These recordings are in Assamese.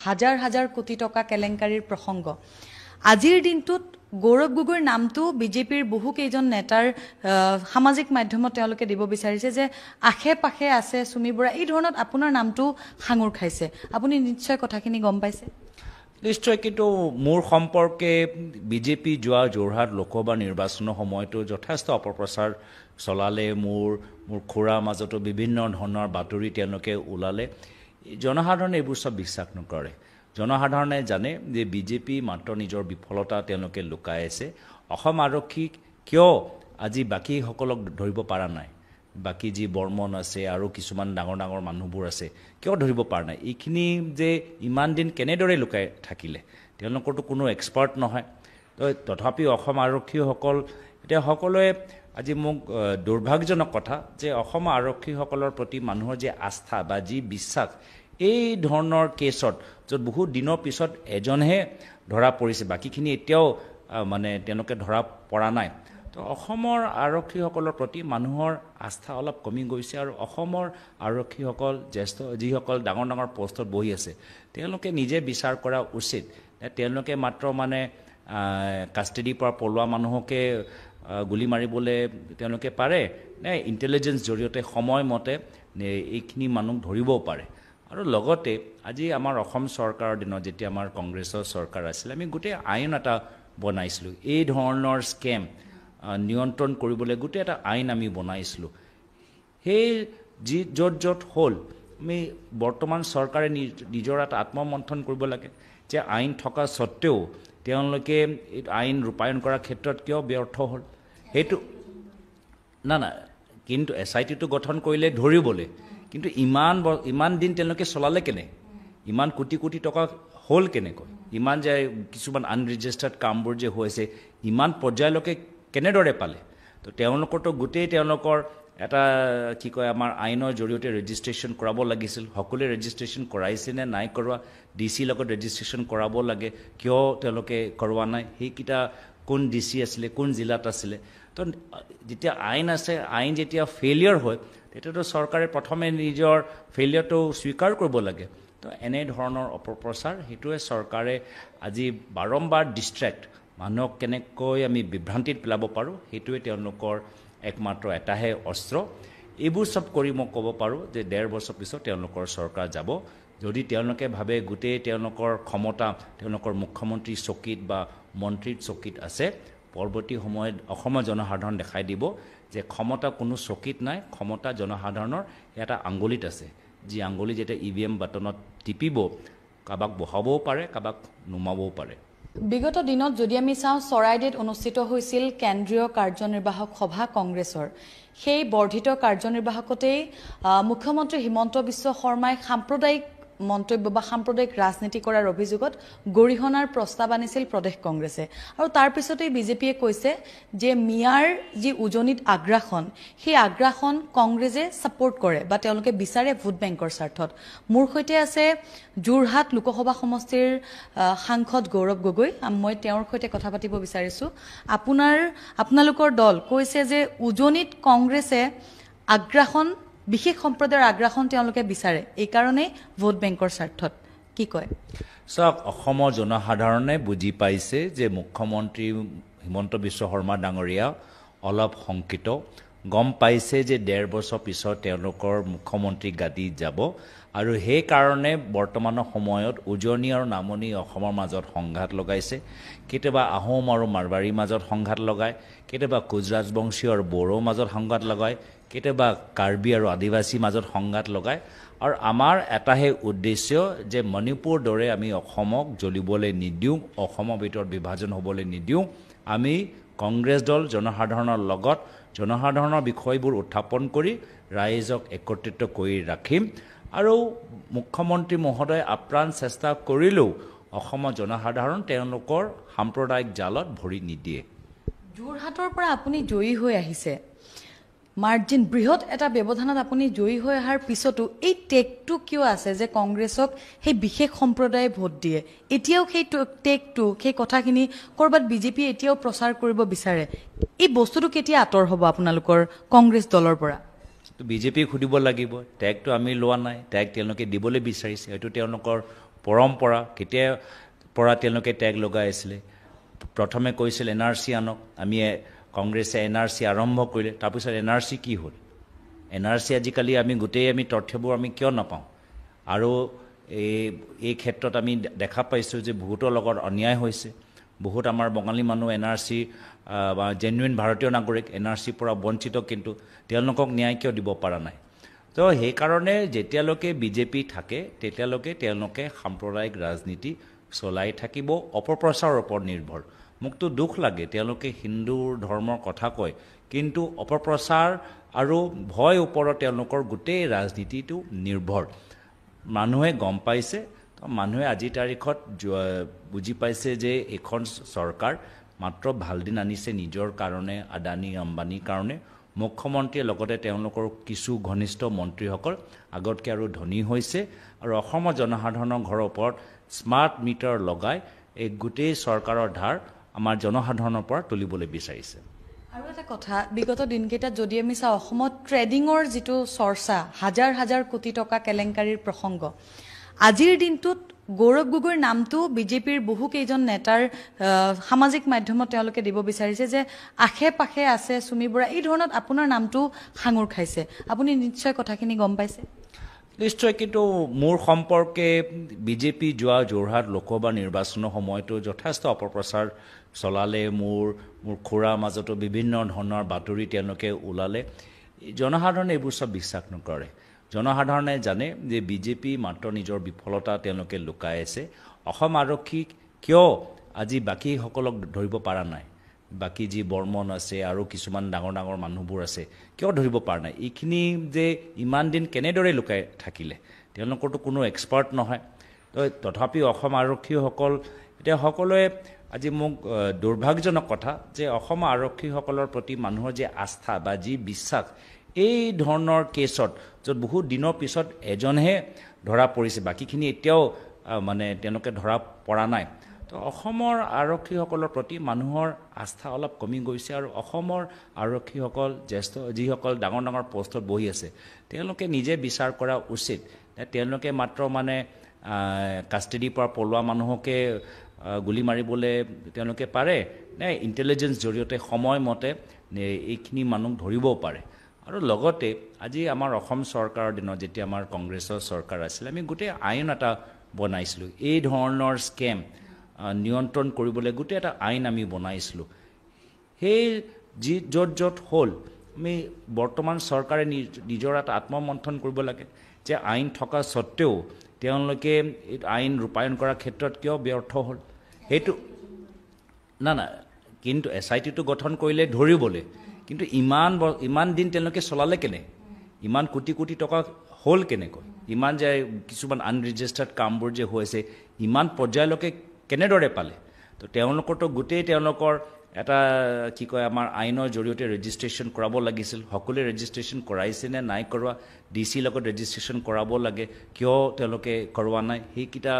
হাজাৰ হাজাৰ কোটি টকা কেলেংকাৰীৰ প্ৰসংগ আজিৰ দিনটোত গৌৰৱ গগৈৰ নামটো বিজেপিৰ বহু কেইজন নেতাৰ সামাজিক মাধ্যমত তেওঁলোকে দিব বিচাৰিছে যে আখে পাখে আছে সুমি বৰা এই ধৰণত আপোনাৰ নামটো সাঙুৰ খাইছে আপুনি নিশ্চয় কথাখিনি গম পাইছে নিশ্চয় কিন্তু মোৰ সম্পৰ্কে বিজেপি যোৱা যোৰহাট লোকসভা নিৰ্বাচনৰ সময়তো যথেষ্ট অপপ্ৰচাৰ চলালে মোৰ খুৰাৰ মাজতো বিভিন্ন ধৰণৰ বাতৰি তেওঁলোকে ওলালে জনসাধাৰণে এইবোৰ সব বিশ্বাস নকৰে জনসাধাৰণে জানে যে বিজেপি মাত্ৰ নিজৰ বিফলতা তেওঁলোকে লুকাই আছে অসম আৰক্ষী কিয় আজি বাকীসকলক ধৰিব পৰা নাই বাকি যি বৰ্মন আছে আৰু কিছুমান ডাঙৰ ডাঙৰ মানুহবোৰ আছে কিয় ধৰিব পৰা নাই এইখিনি যে ইমান দিন কেনেদৰে লুকাই থাকিলে তেওঁলোকৰতো কোনো এক্সপাৰ্ট নহয় তথাপি অসম আৰক্ষীসকল এতিয়া সকলোৱে আজি মোক দুৰ্ভাগ্যজনক কথা যে অসম আৰক্ষীসকলৰ প্ৰতি মানুহৰ যে আস্থা বা যি বিশ্বাস এই ধৰণৰ কেছত য'ত বহুত দিনৰ পিছত এজনহে ধৰা পৰিছে বাকীখিনি এতিয়াও মানে তেওঁলোকে ধৰা পৰা নাই তো অসমৰ আৰক্ষীসকলৰ প্ৰতি মানুহৰ আস্থা অলপ কমি গৈছে আৰু অসমৰ আৰক্ষীসকল জ্যেষ্ঠ যিসকল ডাঙৰ ডাঙৰ পোষ্টত বহি আছে তেওঁলোকে নিজে বিচাৰ কৰা উচিত তেওঁলোকে মাত্ৰ মানে কাষ্টেডিৰ পৰা পলোৱা মানুহকে গুলি মাৰিবলৈ তেওঁলোকে পাৰে নে ইণ্টেলিজেন্স জৰিয়তে সময়মতে এইখিনি মানুহ ধৰিবও পাৰে আৰু লগতে আজি আমাৰ অসম চৰকাৰৰ দিনত যেতিয়া আমাৰ কংগ্ৰেছৰ চৰকাৰ আছিল আমি গোটেই আইন এটা বনাইছিলোঁ এই ধৰণৰ স্কেম নিয়ন্ত্ৰণ কৰিবলৈ গোটেই এটা আইন আমি বনাইছিলোঁ সেই য'ত হ'ল আমি বৰ্তমান চৰকাৰে নিজৰ এটা আত্মমন্থন কৰিব লাগে যে আইন থকা স্বত্তেও তেওঁলোকে আইন ৰূপায়ণ কৰাৰ ক্ষেত্ৰত কিয় ব্যৰ্থ হ'ল সেইটো না কিন্তু SITটো গঠন কৰিলে ধৰিবলৈ কিন্তু ইমান দিন তেওঁলোকে চলালে কেনে ইমান কোটি কোটি টকা হ'ল কেনেকৈ ইমান যে কিছুমান আনৰেজিষ্টাৰ্ড কামবোৰ যে হৈছে ইমান পৰ্যায়লৈকে কেনেদৰে পালে তো তেওঁলোকৰতো গোটেই তেওঁলোকৰ এটা কি কয় আমাৰ আইনৰ জৰিয়তে ৰেজিষ্ট্ৰেশ্যন কৰাব লাগিছিল সকলোৱে ৰেজিষ্ট্ৰেশ্যন কৰাইছে নে নাই কৰোৱা DC লগত ৰেজিষ্ট্ৰেশ্যন কৰাব লাগে কিয় তেওঁলোকে কৰোৱা নাই সেইকেইটা কোন DC আছিলে কোন জিলাত আছিলে তো যেতিয়া আইন আছে আইন যেতিয়া ফেইলিয়ৰ হয় তেতিয়াতো চৰকাৰে প্ৰথমে নিজৰ ফেইলিয়ৰটো স্বীকাৰ কৰিব লাগে তো এনে ধৰণৰ অপপ্ৰচাৰ সেইটোৱে চৰকাৰে আজি বাৰম্বাৰ ডিষ্ট্ৰেক্ট মানুহক কেনেকৈ আমি বিভ্ৰান্তিত পেলাব পাৰোঁ সেইটোৱে তেওঁলোকৰ একমাত্ৰ এটাহে অস্ত্ৰ এইবোৰ সব কৰি মই ক'ব পাৰোঁ যে 1.5 বছৰ পিছত তেওঁলোকৰ চৰকাৰ যাব যদি তেওঁলোকে ভাবে গোটেই তেওঁলোকৰ ক্ষমতা তেওঁলোকৰ মুখ্যমন্ত্ৰী চকীত বা মন্ত্ৰীৰ চকীত আছে পৰৱৰ্তী সময়ত অসমৰ জনসাধাৰণ দেখাই দিব যে ক্ষমতা কোনো চকীত নাই ক্ষমতা জনসাধাৰণৰ এটা আঙ্গুলিত আছে যি আঙ্গুলি যেতিয়া EVM বাটনত টিপিব কাবাক বহাবও পাৰে কাবাক নুমাবও পাৰে বিগত দিনত যদি আমি চাওঁ চৰাইদেউত অনুষ্ঠিত হৈছিল কেন্দ্ৰীয় কাৰ্যনিৰ্বাহক সভা কংগ্ৰেছৰ সেই বৰ্ধিত কাৰ্যনিৰ্বাহকতেই মুখ্যমন্ত্ৰী হিমন্ত বিশ্ব শৰ্মাই সাম্প্ৰদায়িক মন্তব্য বা সাম্প্ৰদায়িক ৰাজনীতি কৰাৰ অভিযোগত গৰিহণাৰ প্ৰস্তাৱ আনিছিল প্ৰদেশ কংগ্ৰেছে আৰু তাৰ পিছতেই বিজেপিয়ে কৈছে যে মিয়াৰ যি উজনিত আগ্ৰাসন সেই আগ্ৰাসন কংগ্ৰেছে সাপোৰ্ট কৰে বা তেওঁলোকে বিচাৰে ভোট বেংকৰ স্বাৰ্থত মোৰ সৈতে আছে যোৰহাট লোকসভা সমষ্টিৰ সাংসদ গৌৰৱ গগৈ মই তেওঁৰ সৈতে কথা পাতিব বিচাৰিছো আপোনালোকৰ দল কৈছে যে উজনিত কংগ্ৰেছে আগ্ৰাসন বিশেষ সম্প্ৰদায়ৰ আগ্ৰাসন তেওঁলোকে বিচাৰে এই কাৰণে ভোট বেংকৰ স্বাৰ্থত কি কয় সব অসমৰ জনসাধাৰণে বুজি পাইছে যে মুখ্যমন্ত্ৰী হিমন্ত বিশ্ব শৰ্মা ডাঙৰীয়া অলপ শংকিত গম পাইছে যে 1.5 বছৰ পিছত তেওঁলোকৰ মুখ্যমন্ত্ৰী গাদী যাব আৰু সেই কাৰণে বৰ্তমানৰ সময়ত উজনি আৰু নামনি অসমৰ মাজত সংঘাত লগাইছে কেতিয়াবা আহোম আৰু মাৰৱাৰীৰ মাজত সংঘাত লগায় কেতিয়াবা কুজৰাজবংশী আৰু বড়োৰ মাজত সংঘাত লগায় কেতিয়াবা কাৰ্বি আৰু আদিবাসী মাজত সংঘাত লগায় আৰু আমাৰ এটাহে উদ্দেশ্য যে মণিপুৰ দৰে আমি অসমক জ্বলিবলৈ নিদিওঁ অসমৰ ভিতৰত বিভাজন হ'বলৈ নিদিওঁ আমি কংগ্ৰেছ দল জনসাধাৰণৰ লগত জনসাধাৰণৰ বিষয়বোৰ উত্থাপন কৰি ৰাইজক একত্ৰিত কৰি ৰাখিম আৰু মুখ্যমন্ত্ৰী মহোদয় আপ্ৰাণ চেষ্টা কৰিলেও অসমৰ জনসাধাৰণ তেওঁলোকৰ সাম্প্ৰদায়িক জালত ভৰি নিদিয়ে যোৰহাটৰ পৰা আপুনি জয়ী হৈ আহিছে মাৰ্জিন বৃহৎ এটা ব্যৱধানত আপুনি জয়ী হৈ অহাৰ পিছতো এই টেকটো কিয় আছে যে কংগ্ৰেছক সেই বিশেষ সম্প্ৰদায়ে ভোট দিয়ে এতিয়াও সেই টেকটো সেই কথাখিনি কৰবাত বিজেপি এতিয়াও প্ৰচাৰ কৰিব বিচাৰে এই বস্তুটো কেতিয়া আতৰ হ'ব আপোনালোকৰ কংগ্ৰেছ দলৰ পৰা তো বিজেপি খুদিব লাগিব টেগটো আমি লোৱা নাই টেগ তেওঁলোকে দিবলৈ বিচাৰিছে হয়তো তেওঁলোকৰ পৰম্পৰা কেতিয়াৰ পৰা তেওঁলোকে টেগ লগাই আছিলে প্ৰথমে কৈছিল NRC আনক আমি কংগ্ৰেছে NRC আৰম্ভ কৰিলে তাৰপিছত NRC কি হ'ল NRC আজিকালি আমি গোটেই আমি তথ্যবোৰ আমি কিয় নাপাওঁ আৰু এই ক্ষেত্ৰত আমি দেখা পাইছোঁ যে বহুতৰ লগত অন্যায় হৈছে বহুত আমাৰ বঙালী মানুহ NRC বা জেনুইন ভাৰতীয় নাগৰিক NRC পৰা বঞ্চিত কিন্তু তেওঁলোকক ন্যায় কিয় দিব পৰা নাই তো সেইকাৰণে যেতিয়ালৈকে বিজেপি থাকে তেতিয়ালৈকে তেওঁলোকে সাম্প্ৰদায়িক ৰাজনীতি চলাই থাকিব অপপ্ৰচাৰৰ ওপৰত নিৰ্ভৰ মোকতো দুখ লাগে তেওঁলোকে হিন্দু ধৰ্মৰ কথা কয় কিন্তু অপপ্ৰচাৰ আৰু ভয় ওপৰত তেওঁলোকৰ গোটেই ৰাজনীতিটো নিৰ্ভৰ মানুহে গম পাইছে তো মানুহে আজি তাৰিখত বুজি পাইছে যে এখন চৰকাৰ মাত্ৰ ভাল দিন আনিছে নিজৰ কাৰণে আদানী আম্বানীৰ কাৰণে মুখ্যমন্ত্ৰীয়ে লগতে তেওঁলোকৰ কিছু ঘনিষ্ঠ মন্ত্ৰীসকল আগতকৈ আৰু ধনী হৈছে আৰু অসমৰ জনসাধাৰণৰ ঘৰৰ ওপৰত স্মাৰ্ট মিটাৰ লগাই এই গোটেই চৰকাৰৰ ধাৰ আমাৰ জনসাধাৰণৰ পৰা তুলিবলৈ বিচাৰিছে আৰু এটা কথা বিগত দিনকেইটাত যদি আমি চাওঁ অসমত ট্ৰেডিঙৰ যিটো চৰ্চা হাজাৰ হাজাৰ কোটি টকা কেলেংকাৰীৰ প্ৰসংগ আজিৰ দিনটোত গৌৰৱ গগৈৰ নামটো বিজেপিৰ বহু কেইজন নেতাৰ সামাজিক মাধ্যমত তেওঁলোকে দিব বিচাৰিছে যে আশে পাশে আছে সুমি বৰা এই ধৰণত আপোনাৰ নামটো সাঙুৰ খাইছে আপুনি নিশ্চয় কথাখিনি গম পাইছে নিশ্চয় কিন্তু মোৰ সম্পৰ্কে বিজেপি যোৱা যোৰহাট লোকসভা নিৰ্বাচনৰ সময়তো যথেষ্ট অপপ্ৰচাৰ চলালে মোৰ খুৰাৰ মাজতো বিভিন্ন ধৰণৰ বাতৰি তেওঁলোকে ওলালে জনসাধাৰণে এইবোৰ সব বিশ্বাস নকৰে জনসাধাৰণে জানে যে বিজেপি মাত্ৰ নিজৰ বিফলতা তেওঁলোকে লুকাই আছে অসম আৰক্ষী কিয় আজি বাকীসকলক ধৰিব পৰা নাই বাকী যি বৰ্মন আছে আৰু কিছুমান ডাঙৰ ডাঙৰ মানুহবোৰ আছে কিয় ধৰিব পৰা নাই এইখিনি যে ইমান দিন কেনেদৰে লুকাই থাকিলে তেওঁলোকৰতো কোনো এক্সপাৰ্ট নহয় তথাপি অসম আৰক্ষীসকল এতিয়া সকলোৱে আজি মোক দুৰ্ভাগ্যজনক কথা যে অসম আৰক্ষীসকলৰ প্ৰতি মানুহৰ যে আস্থা বা যি বিশ্বাস এই ধৰণৰ কেছত য'ত বহুত দিনৰ পিছত এজনহে ধৰা পৰিছে বাকীখিনি এতিয়াও মানে তেওঁলোকে ধৰা পৰা নাই তো অসমৰ আৰক্ষীসকলৰ প্ৰতি মানুহৰ আস্থা অলপ কমি গৈছে আৰু অসমৰ আৰক্ষীসকল জ্যেষ্ঠ যিসকল ডাঙৰ ডাঙৰ পষ্টত বহি আছে তেওঁলোকে নিজে বিচাৰ কৰা উচিত তেওঁলোকে মাত্ৰ মানে কাষ্টাডিৰ পৰা পলোৱা মানুহকে গুলি মাৰিবলৈ তেওঁলোকে পাৰে নে ইণ্টেলিজেন্স জৰিয়তে সময়মতে এইখিনি মানুহ ধৰিবও পাৰে আৰু লগতে আজি আমাৰ অসম চৰকাৰৰ দিনত যেতিয়া আমাৰ কংগ্ৰেছৰ চৰকাৰ আছিল আমি গোটেই আইন এটা বনাইছিলোঁ এই ধৰণৰ স্কেম নিয়ন্ত্ৰণ কৰিবলৈ গোটেই এটা আইন আমি বনাইছিলোঁ সেই য'ত হ'ল আমি বৰ্তমান চৰকাৰে নিজৰ এটা আত্মমন্থন কৰিব লাগে যে আইন থকা স্বত্তেও তেওঁলোকে আইন ৰূপায়ণ কৰাৰ ক্ষেত্ৰত কিয় ব্যৰ্থ হ'ল সেইটো না কিন্তু SITটো গঠন কৰিলে ধৰিবলৈ কিন্তু ইমান দিন তেওঁলোকে চলালে কেনে ইমান কোটি কোটি টকা হ'ল কেনেকৈ ইমান যে কিছুমান আনৰেজিষ্টাৰ্ড কামবোৰ যে হৈছে ইমান পৰ্যায়লৈকে কেনেদৰে পালে তো তেওঁলোকৰতো গোটেই তেওঁলোকৰ এটা কি কয় আমাৰ আইনৰ জৰিয়তে ৰেজিষ্ট্ৰেশ্যন কৰাব লাগিছিল সকলোৱে ৰেজিষ্ট্ৰেশ্যন কৰাইছে নে নাই কৰোৱা DC লগত ৰেজিষ্ট্ৰেশ্যন কৰাব লাগে কিয় তেওঁলোকে কৰোৱা নাই সেইকেইটা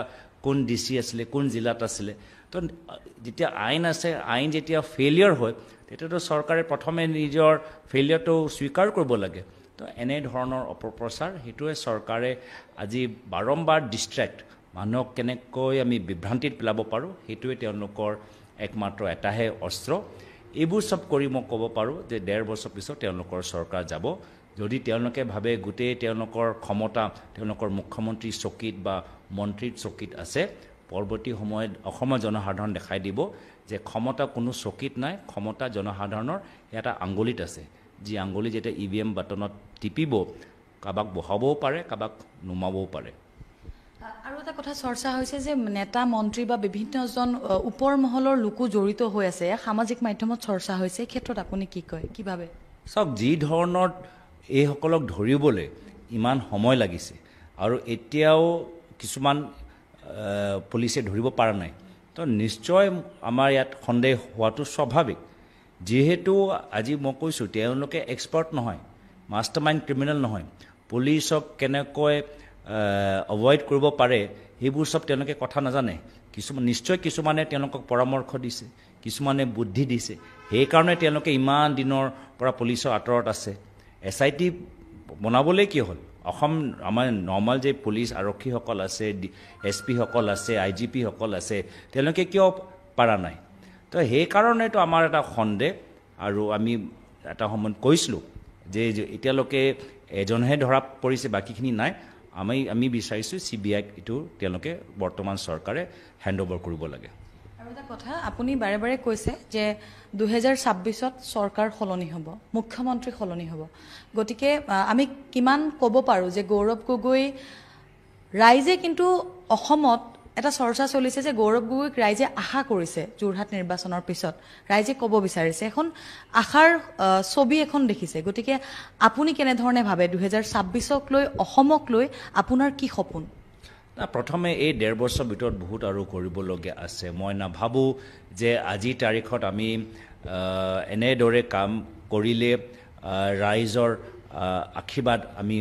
কোন DC আছিলে কোন জিলাত আছিলে তো যেতিয়া আইন আছে আইন যেতিয়া ফেইলিয়ৰ হয় তেতিয়াতো চৰকাৰে প্ৰথমে নিজৰ ফেইলিয়ৰটো স্বীকাৰ কৰিব লাগে তো এনে ধৰণৰ অপপ্ৰচাৰ সেইটোৱে চৰকাৰে আজি বাৰম্বাৰ ডিষ্ট্ৰেক্ট মানুহক কেনেকৈ আমি বিভ্ৰান্তিত পেলাব পাৰোঁ সেইটোৱে তেওঁলোকৰ একমাত্ৰ এটাহে অস্ত্ৰ এইবোৰ সব কৰি মই ক'ব পাৰোঁ যে 1.5 বছৰ পিছত তেওঁলোকৰ চৰকাৰ যাব যদি তেওঁলোকে ভাবে গোটেই তেওঁলোকৰ ক্ষমতা তেওঁলোকৰ মুখ্যমন্ত্ৰী চকীত বা মন্ত্ৰীৰ চকীত আছে পৰৱৰ্তী সময়ত অসমৰ জনসাধাৰণ দেখাই দিব যে ক্ষমতা কোনো চকীত নাই ক্ষমতা জনসাধাৰণৰ এটা আঙ্গুলিত আছে যি আঙ্গুলি যেতিয়া EVM বাটনত টিপিব কাবাক বহাবও পাৰে কাবাক নুমাবও পাৰে আৰু এটা কথা চৰ্চা হৈছে যে নেতা মন্ত্ৰী বা বিভিন্নজন ওপৰ মহলৰ লোকো জড়িত হৈ আছে সামাজিক মাধ্যমত চৰ্চা হৈছে এই ক্ষেত্ৰত আপুনি কি কয় কিভাবে সব যি ধৰণৰ এইসকলক ধৰিবলৈ ইমান সময় লাগিছে আৰু এতিয়াও কিছুমান পুলিচে ধৰিব পৰা নাই তো নিশ্চয় আমাৰ ইয়াত সন্দেহ হোৱাটো স্বাভাৱিক যেহেতু আজি মই কৈছোঁ তেওঁলোকে এক্সপাৰ্ট নহয় মাষ্টাৰমাইণ্ড ক্ৰিমিনেল নহয় পুলিচক কেনেকৈ এভয়েড কৰিব পাৰে সেইবোৰ সব তেওঁলোকে কথা নাজানে নিশ্চয় কিছুমানে তেওঁলোকক পৰামৰ্শ দিছে কিছুমানে বুদ্ধি দিছে সেইকাৰণে তেওঁলোকে ইমান দিনৰ পৰা পুলিচৰ আঁতৰত আছে SIT বনাবলৈ কি হ'ল অসম আমাৰ নৰ্মেল যে পুলিচ আৰক্ষীসকল আছে SP সকল আছে IGP সকল আছে তেওঁলোকে কিয় পাৰা নাই তো সেইকাৰণেতো আমাৰ এটা সন্দেহ আৰু আমি এটা সময়ত কৈছিলোঁ যে এতিয়ালৈকে এজনহে ধৰা পৰিছে বাকীখিনি নাই আমি বিচাৰিছোঁ CBI এইটো তেওঁলোকে বৰ্তমান চৰকাৰে হেণ্ডঅভাৰ কৰিব লাগে আৰু এটা কথা আপুনি বাৰে বাৰে কৈছে যে 2026ত চৰকাৰ সলনি হ'ব মুখ্যমন্ত্ৰী সলনি হ'ব গতিকে আমি কিমান ক'ব পাৰোঁ যে গৌৰৱ গগৈ ৰাইজে কিন্তু অসমত এটা চৰ্চা চলিছে যে গৌৰৱ গগৈক ৰাইজে আশা কৰিছে যোৰহাট নিৰ্বাচনৰ পিছত ৰাইজে ক'ব বিচাৰিছে এখন আশাৰ ছবি এখন দেখিছে গতিকে আপুনি কেনেধৰণে ভাবে 2026ক লৈ অসমক লৈ আপোনাৰ কি সপোন প্ৰথমে এই 1.5 বছৰ ভিতৰত বহুত আৰু কৰিবলগীয়া আছে মই নাভাবোঁ যে আজিৰ তাৰিখত আমি এনেদৰে কাম কৰিলে ৰাইজৰ আশীৰ্বাদ আমি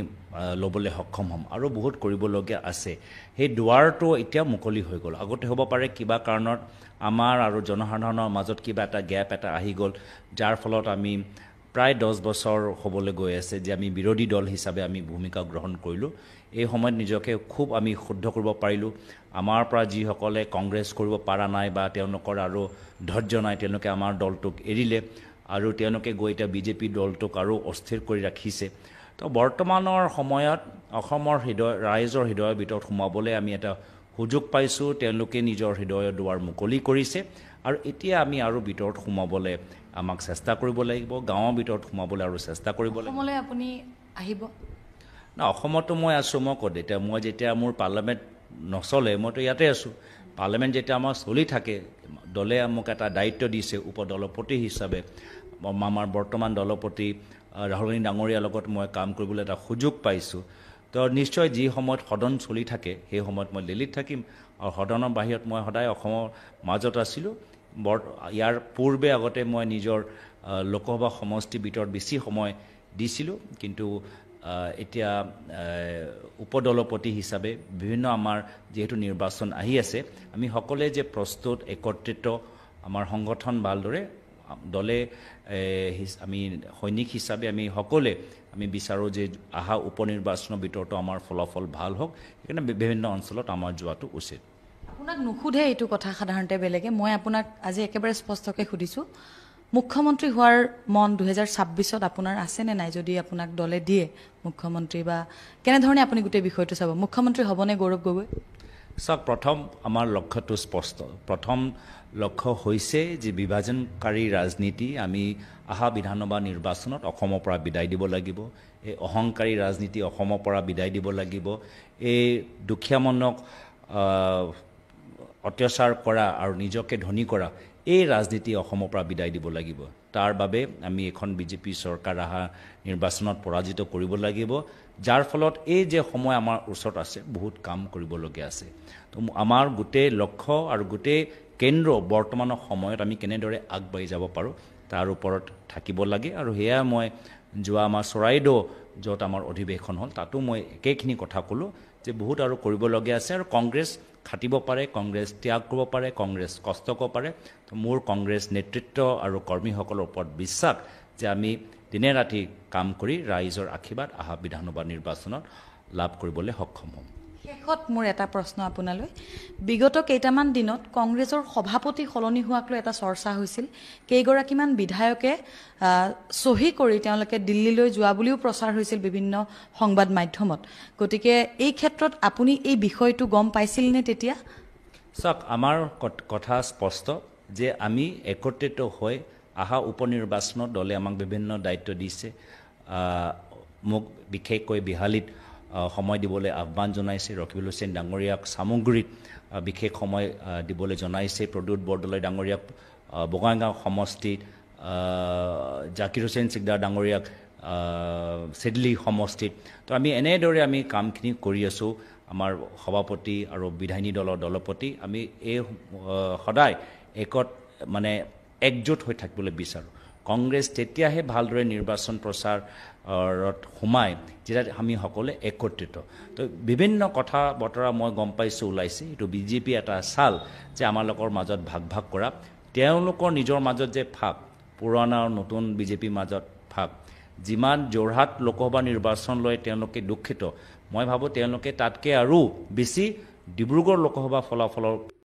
ল'বলৈ সক্ষম হ'ম আৰু বহুত কৰিবলগীয়া আছে সেই দুৱাৰটো এতিয়া মুকলি হৈ গ'ল আগতে হ'ব পাৰে কিবা কাৰণত আমাৰ আৰু জনসাধাৰণৰ মাজত কিবা এটা গেপ এটা আহি গ'ল যাৰ ফলত আমি প্ৰায় 10 বছৰ হ'বলৈ গৈ আছে যে আমি বিৰোধী দল হিচাপে আমি ভূমিকা গ্ৰহণ কৰিলোঁ এই সময়ত নিজকে খুব আমি শুদ্ধ কৰিব পাৰিলোঁ আমাৰ পৰা যিসকলে কংগ্ৰেছ কৰিব পৰা নাই বা তেওঁলোকৰ আৰু ধৈৰ্য নাই তেওঁলোকে আমাৰ দলটোক এৰিলে আৰু তেওঁলোকে গৈ এতিয়া বিজেপি দলটোক আৰু অস্থিৰ কৰি ৰাখিছে তো বৰ্তমানৰ সময়ত অসমৰ ৰাইজৰ হৃদয়ৰ ভিতৰত সোমাবলৈ আমি এটা সুযোগ পাইছোঁ তেওঁলোকে নিজৰ হৃদয়ৰ দুৱাৰ মুকলি কৰিছে আৰু এতিয়া আমি আৰু ভিতৰত সোমাবলৈ আমাক চেষ্টা কৰিব লাগিব গাঁৱৰ ভিতৰত সোমাবলৈ আৰু চেষ্টা কৰিব লাগিব অসমলৈ আপুনি আহিব না অসমতো মই আছোঁ মই ক'ত এতিয়া মই যেতিয়া মোৰ পাৰ্লামেণ্ট নচলে মইতো ইয়াতে আছোঁ পাৰ্লামেণ্ট যেতিয়া আমাৰ চলি থাকে দলে মোক এটা দায়িত্ব দিছে উপদলপতি হিচাপে আমাৰ বৰ্তমান দলপতি ৰাহুল গান্ধী ডাঙৰীয়াৰ লগত মই কাম কৰিবলৈ এটা সুযোগ পাইছোঁ তো নিশ্চয় যি সময়ত সদন চলি থাকে সেই সময়ত মই দিল্লীত থাকিম আৰু সদনৰ বাহিৰত মই সদায় অসমৰ মাজত আছিলোঁ ইয়াৰ পূৰ্বে আগতে মই নিজৰ লোকসভা সমষ্টিৰ ভিতৰত বেছি সময় দিছিলোঁ কিন্তু এতিয়া উপদলপতি হিচাপে বিভিন্ন আমাৰ যেহেতু নিৰ্বাচন আহি আছে আমি সকলোৱে যে প্ৰস্তুত একত্ৰিত আমাৰ সংগঠন ভালদৰে দলে আমি সৈনিক হিচাপে আমি সকলোৱে আমি বিচাৰোঁ যে অহা উপনিৰ্বাচনৰ ভিতৰতো আমাৰ ফলাফল ভাল হওক সেইকাৰণে বিভিন্ন অঞ্চলত আমাৰ যোৱাটো উচিত আপোনাক নুসুধে এইটো কথা সাধাৰণতে বেলেগে মই আপোনাক আজি একেবাৰে স্পষ্টকৈ সুধিছোঁ মুখ্যমন্ত্ৰী হোৱাৰ মন 2026ত আপোনাৰ আছেনে নাই যদি আপোনাক দলে দিয়ে মুখ্যমন্ত্ৰী বা কেনেধৰণে আপুনি গোটেই বিষয়টো চাব মুখ্যমন্ত্ৰী হ'বনে গৌৰৱ গগৈ চাওক প্ৰথম আমাৰ লক্ষ্যটো স্পষ্ট প্ৰথম লক্ষ্য হৈছে যে বিভাজনকাৰী ৰাজনীতি আমি অহা বিধানসভা নিৰ্বাচনত অসমৰ পৰা বিদায় দিব লাগিব এই অহংকাৰী ৰাজনীতি অসমৰ পৰা বিদায় দিব লাগিব এই দুখীয়ামনক অত্যাচাৰ কৰা আৰু নিজকে ধনী কৰা এই ৰাজনীতি অসমৰ পৰা বিদায় দিব লাগিব তাৰ বাবে আমি এখন বিজেপি চৰকাৰ অহা নিৰ্বাচনত পৰাজিত কৰিব লাগিব যাৰ ফলত এই যে সময় আমাৰ ওচৰত আছে বহুত কাম কৰিবলগীয়া আছে তো আমাৰ গোটেই লক্ষ্য আৰু গোটেই কেন্দ্ৰ বৰ্তমানৰ সময়ত আমি কেনেদৰে আগবাঢ়ি যাব পাৰোঁ তাৰ ওপৰত থাকিব লাগে আৰু সেয়া মই যোৱা আমাৰ চৰাইদেউ য'ত আমাৰ অধিৱেশন হ'ল তাতো মই একেখিনি কথা ক'লোঁ যে বহুত আৰু কৰিবলগীয়া আছে আৰু কংগ্ৰেছ খাটিব পাৰে কংগ্ৰেছ ত্যাগ কৰিব পাৰে কংগ্ৰেছ কষ্ট কৰিব পাৰে তো মোৰ কংগ্ৰেছ নেতৃত্ব আৰু কৰ্মীসকলৰ ওপৰত বিশ্বাস যে আমি দিনে ৰাতি কাম কৰি ৰাইজৰ আশীৰ্বাদ অহা বিধানসভা নিৰ্বাচনত লাভ কৰিবলৈ সক্ষম হ'ম শেষত মোৰ এটা প্ৰশ্ন আপোনালৈ বিগত কেইটামান দিনত কংগ্ৰেছৰ সভাপতি সলনি হোৱাক লৈ এটা চৰ্চা হৈছিল কেইগৰাকীমান বিধায়কে সহি কৰি তেওঁলোকে দিল্লীলৈ যোৱা বুলিও প্ৰচাৰ হৈছিল বিভিন্ন সংবাদ মাধ্যমত গতিকে এই ক্ষেত্ৰত আপুনি এই বিষয়টো গম পাইছিল নে তেতিয়া চাওক আমাৰ কথা স্পষ্ট যে আমি একত্ৰিত হৈ অহা উপনিৰ্বাচনত দলে আমাক বিভিন্ন দায়িত্ব দিছে মোক বিশেষকৈ বিহালীত সময় দিবলৈ আহ্বান জনাইছে ৰকিবুল হুছেইন ডাঙৰীয়াক সামগ্ৰীত বিশেষ সময় দিবলৈ জনাইছে প্ৰদ্যুৎ বৰদলৈ ডাঙৰীয়াক বঙাইগাঁও সমষ্টিত জাকিৰ হুছেইন চিকদাৰ ডাঙৰীয়াক চিডলি সমষ্টিত তো আমি এনেদৰে আমি কামখিনি কৰি আছোঁ আমাৰ সভাপতি আৰু বিধায়িনী দলৰ দলপতি আমি এই সদায় মানে একজোট হৈ থাকিবলৈ বিচাৰোঁ কংগ্ৰেছ তেতিয়াহে ভালদৰে নিৰ্বাচন প্ৰচাৰত সোমায় যেতিয়া আমি সকলোৱে একত্ৰিত তো বিভিন্ন কথা বতৰা মই গম পাইছোঁ ওলাইছে এইটো বিজেপি এটা চাল যে আমালোকৰ মাজত ভাগ ভাগ কৰা তেওঁলোকৰ নিজৰ মাজত যে ভাগ পুৰণা আৰু নতুন বিজেপিৰ মাজত ভাগ যিমান যোৰহাট লোকসভা নিৰ্বাচন লৈ তেওঁলোকে দুখিত মই ভাবোঁ তেওঁলোকে তাতকৈ আৰু বেছি ডিব্ৰুগড় লোকসভা ফলাফলৰ